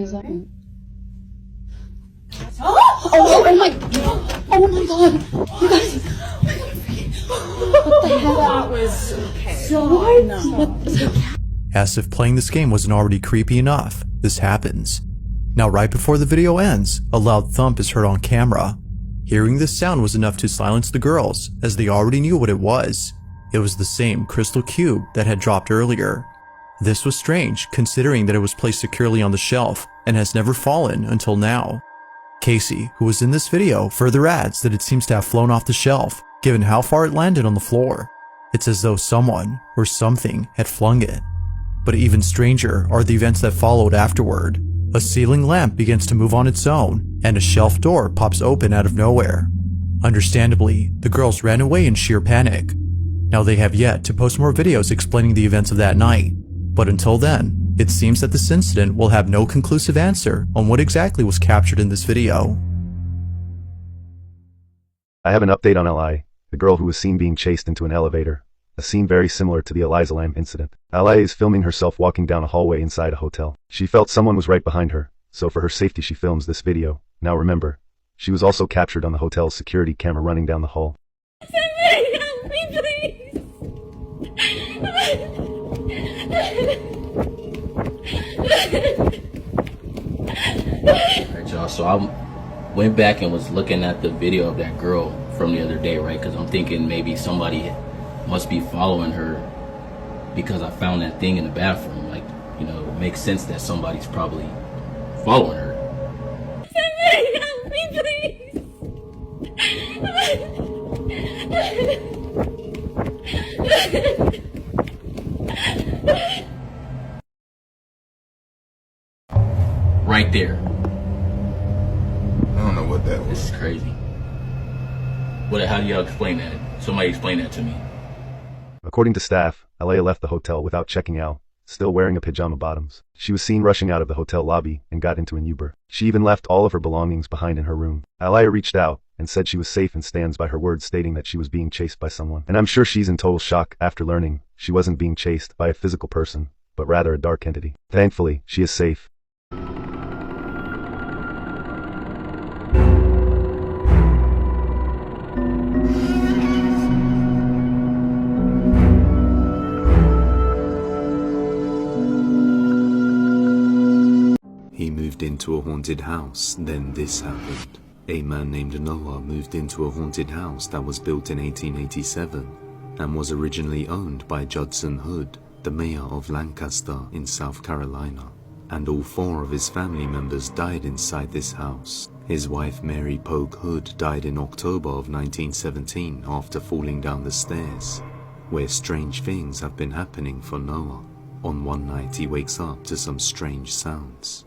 is that? Oh my god! You guys! What the hell? That was okay. So what? No. As if playing this game wasn't already creepy enough, this happens. Now right before the video ends, a loud thump is heard on camera. Hearing this sound was enough to silence the girls, as they already knew what it was. It was the same crystal cube that had dropped earlier. This was strange, considering that it was placed securely on the shelf and has never fallen until now. Casey, who was in this video, further adds that it seems to have flown off the shelf, given how far it landed on the floor. It's as though someone or something had flung it. But even stranger are the events that followed afterward. A ceiling lamp begins to move on its own, and a shelf door pops open out of nowhere. Understandably, the girls ran away in sheer panic. Now they have yet to post more videos explaining the events of that night, but until then, it seems that this incident will have no conclusive answer on what exactly was captured in this video. I have an update on Li, the girl who was seen being chased into an elevator. A scene very similar to the Eliza Lam incident. Li is filming herself walking down a hallway inside a hotel. She felt someone was right behind her, so for her safety she films this video. Now remember, she was also captured on the hotel's security camera running down the hall. Help me, please! Alright, y'all, so I went back and was looking at the video of that girl from the other day, right? Because I'm thinking maybe somebody must be following her because I found that thing in the bathroom. Like, you know, it makes sense that somebody's probably following her. Help me, please! Right there. I don't know what that was. This is crazy. How do y'all explain that? Somebody explain that to me. According to staff, Alea left the hotel without checking out, still wearing a pajama bottoms. She was seen rushing out of the hotel lobby and got into an Uber. She even left all of her belongings behind in her room. Alea reached out and said she was safe and stands by her words, stating that she was being chased by someone. And I'm sure she's in total shock after learning she wasn't being chased by a physical person, but rather a dark entity. Thankfully, she is safe. He moved into a haunted house, then this happened. A man named Noah moved into a haunted house that was built in 1887 and was originally owned by Judson Hood, the mayor of Lancaster in South Carolina. And all 4 of his family members died inside this house. His wife Mary Pogue Hood died in October of 1917 after falling down the stairs, where strange things have been happening for Noah. On one night he wakes up to some strange sounds.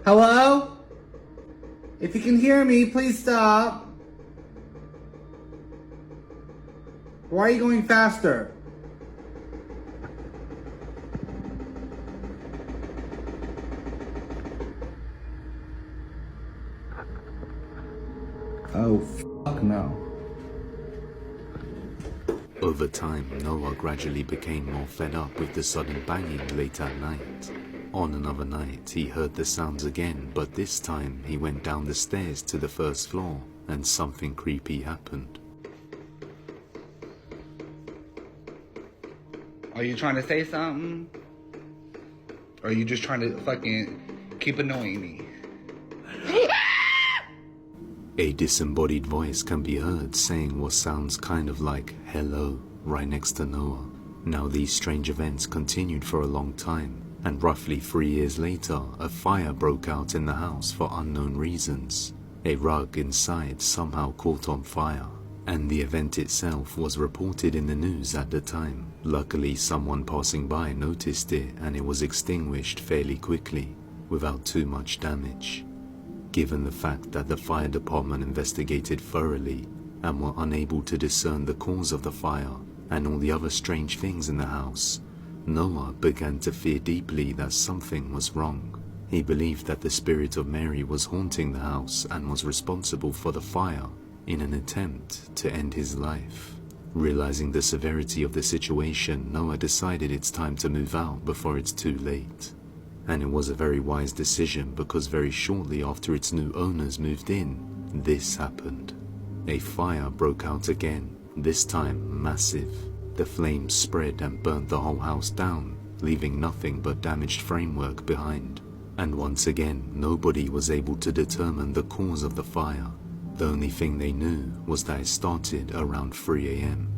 Hello? If you can hear me, please stop. Why are you going faster? Oh, fuck no. Over time, Noah gradually became more fed up with the sudden banging late at night. On another night, he heard the sounds again, but this time he went down the stairs to the first floor, and something creepy happened. Are you trying to say something? Or are you just trying to fucking keep annoying me? A disembodied voice can be heard saying what sounds kind of like hello right next to Noah. Now these strange events continued for a long time, and roughly 3 years later, a fire broke out in the house for unknown reasons. A rug inside somehow caught on fire, and the event itself was reported in the news at the time. Luckily, someone passing by noticed it and it was extinguished fairly quickly, without too much damage. Given the fact that the fire department investigated thoroughly and were unable to discern the cause of the fire, and all the other strange things in the house, Noah began to fear deeply that something was wrong. He believed that the spirit of Mary was haunting the house and was responsible for the fire in an attempt to end his life. Realizing the severity of the situation, Noah decided it's time to move out before it's too late. And it was a very wise decision because very shortly after its new owners moved in, this happened. A fire broke out again, this time massive. The flames spread and burnt the whole house down, leaving nothing but damaged framework behind. And once again, nobody was able to determine the cause of the fire. The only thing they knew was that it started around 3 a.m.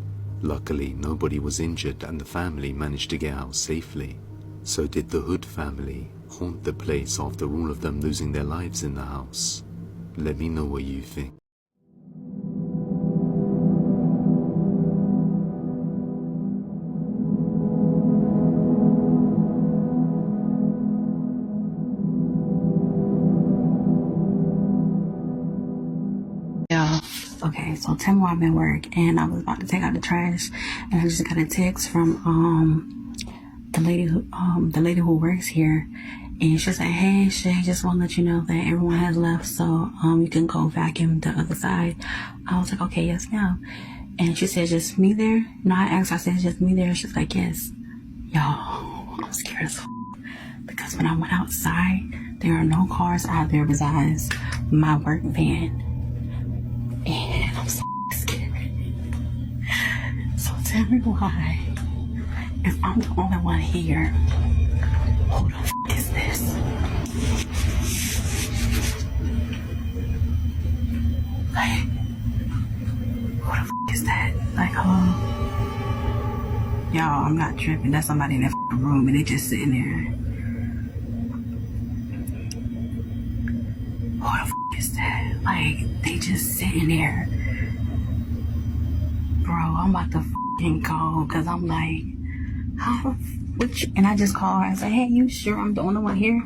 Luckily, nobody was injured and the family managed to get out safely. So did the Hood family haunt the place after all of them losing their lives in the house? Let me know what you think. Yeah. Okay, so tomorrow I'm at work and I was about to take out the trash and I just got a text from the lady who works here, and she said, "Hey Shay, just want to let you know that everyone has left, so you can go vacuum the other side." I was like, "Okay, yes ma'am." And she said, "Just me there?" No, I asked her, I said, "Just me there?" She's like, "Yes." Y'all, I'm scared as because when I went outside, there are no cars out there besides my work van. And I'm so scared. So tell me why, if I'm the only one here, who the f is this? Like, who the f is that? Like, y'all, I'm not tripping. That's somebody in that room and they just sitting there. Who the f is that? Like, they just sitting there. Bro, I'm about to f***ing call because I'm like, how the f***? And I just call her and say, "Hey, you sure I'm the only one here?"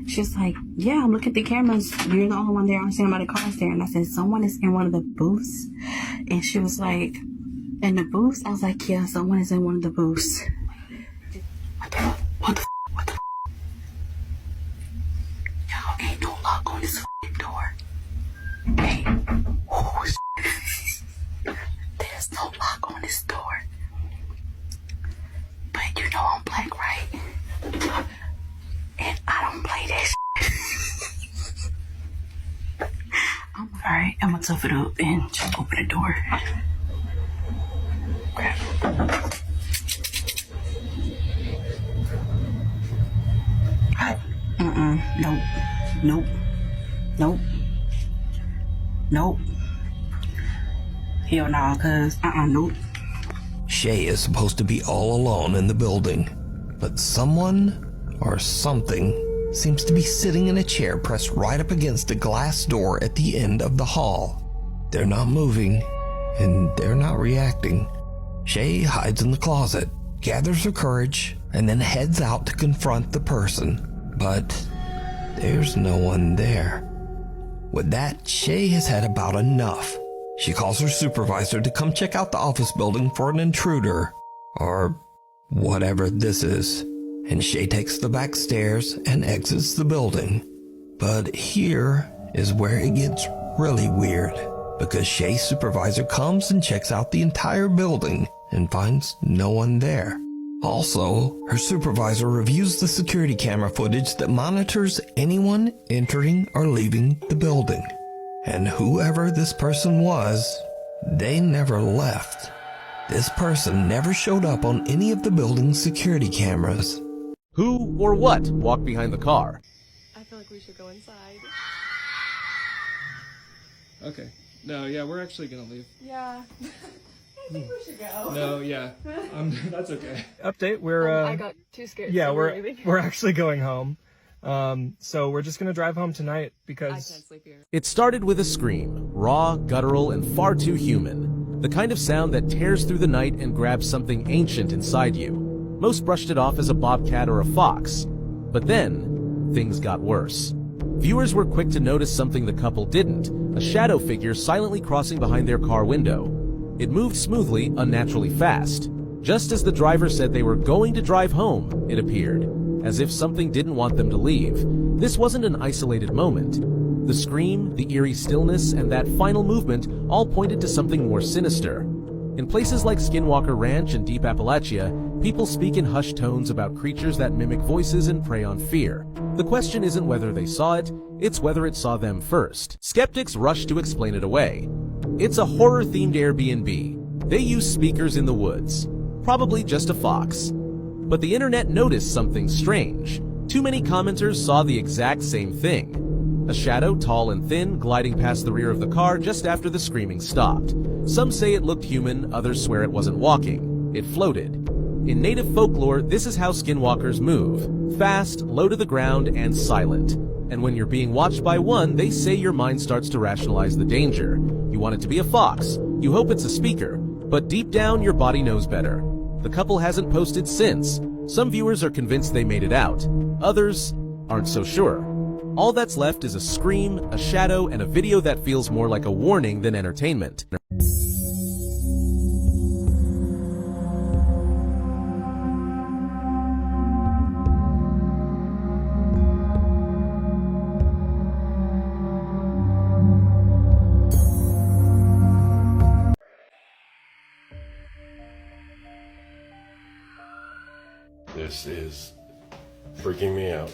She's like, "Yeah, I'm looking at the cameras. You're the only one there. I'm seeing about the cars there." And I said, "Someone is in one of the booths." And she was like, "In the booths?" I was like, "Yeah, someone is in one of the booths." What the f***? What the f***? Y'all, ain't no lock on this f***ing door. Hey, oh shit. There's no lock on this door. But you know I'm black, right? And I don't play that shit. Alright, I'm gonna tough it up and just open the door. Crap. Nope. Hell no, cause nope. Shay is supposed to be all alone in the building, but someone or something seems to be sitting in a chair pressed right up against a glass door at the end of the hall. They're not moving, and they're not reacting. Shay hides in the closet, gathers her courage, and then heads out to confront the person. But there's no one there. With that, Shay has had about enough. She calls her supervisor to come check out the office building for an intruder, or whatever this is, and Shay takes the back stairs and exits the building. But here is where it gets really weird, because Shay's supervisor comes and checks out the entire building and finds no one there. Also, her supervisor reviews the security camera footage that monitors anyone entering or leaving the building. And whoever this person was, they never left. This person never showed up on any of the building's security cameras. Who or what walked behind the car? I feel like we should go inside. Okay. No, yeah, we're actually gonna leave. Yeah. I think we should go. No, yeah. That's okay. Update, we're I got too scared. yeah, so we're leaving. we're actually going home. So we're just gonna drive home tonight I because can't sleep here. It started with a scream, raw, guttural, and far too human. The kind of sound that tears through the night and grabs something ancient inside you. Most brushed it off as a bobcat or a fox. But then, things got worse. Viewers were quick to notice something the couple didn't, a shadow figure silently crossing behind their car window. It moved smoothly, unnaturally fast. Just as the driver said they were going to drive home, it appeared, as if something didn't want them to leave. This wasn't an isolated moment. The scream, the eerie stillness, and that final movement all pointed to something more sinister. In places like Skinwalker Ranch and Deep Appalachia, people speak in hushed tones about creatures that mimic voices and prey on fear. The question isn't whether they saw it, it's whether it saw them first. Skeptics rush to explain it away. It's a horror-themed Airbnb. They use speakers in the woods. Probably just a fox. But the internet noticed something strange. Too many commenters saw the exact same thing. A shadow, tall and thin, gliding past the rear of the car just after the screaming stopped. Some say it looked human, others swear it wasn't walking. It floated. In native folklore, this is how skinwalkers move. Fast, low to the ground, and silent. And when you're being watched by one, they say your mind starts to rationalize the danger. You want it to be a fox. You hope it's a speaker. But deep down, your body knows better. The couple hasn't posted since. Some viewers are convinced they made it out. Others aren't so sure. All that's left is a scream, a shadow, and a video that feels more like a warning than entertainment. This is freaking me out.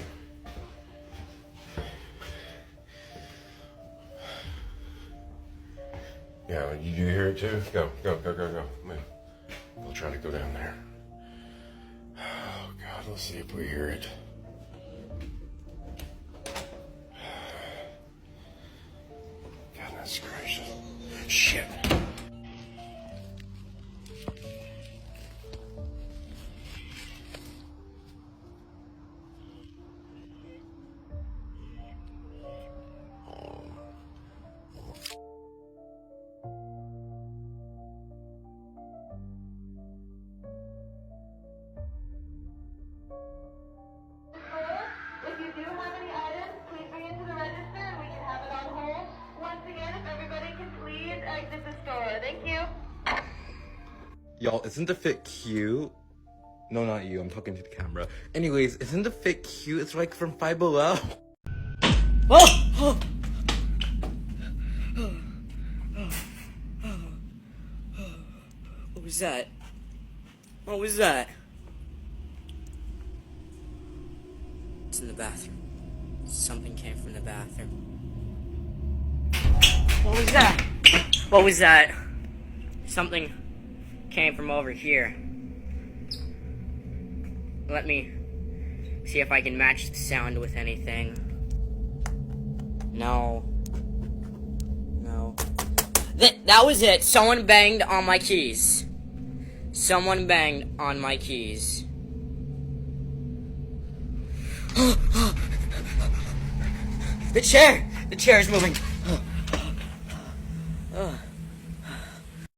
Yeah, you hear it too? Go. Move. We'll try to go down there. Oh God, let's see if we hear it. Goodness gracious. Shit. If you do have any items, please bring it to the register and we can have it on hold. Once again, if everybody can please exit the store. Thank you. Y'all, isn't the fit cute? No, not you. I'm talking to the camera. Anyways, isn't the fit cute? It's like from Five Below. Oh! What was that? What was that? It's in the bathroom. Something came from the bathroom. What was that? What was that? Something came from over here. Let me see if I can match the sound with anything. No. No. That was it. Someone banged on my keys. Someone banged on my keys. The chair! The chair is moving.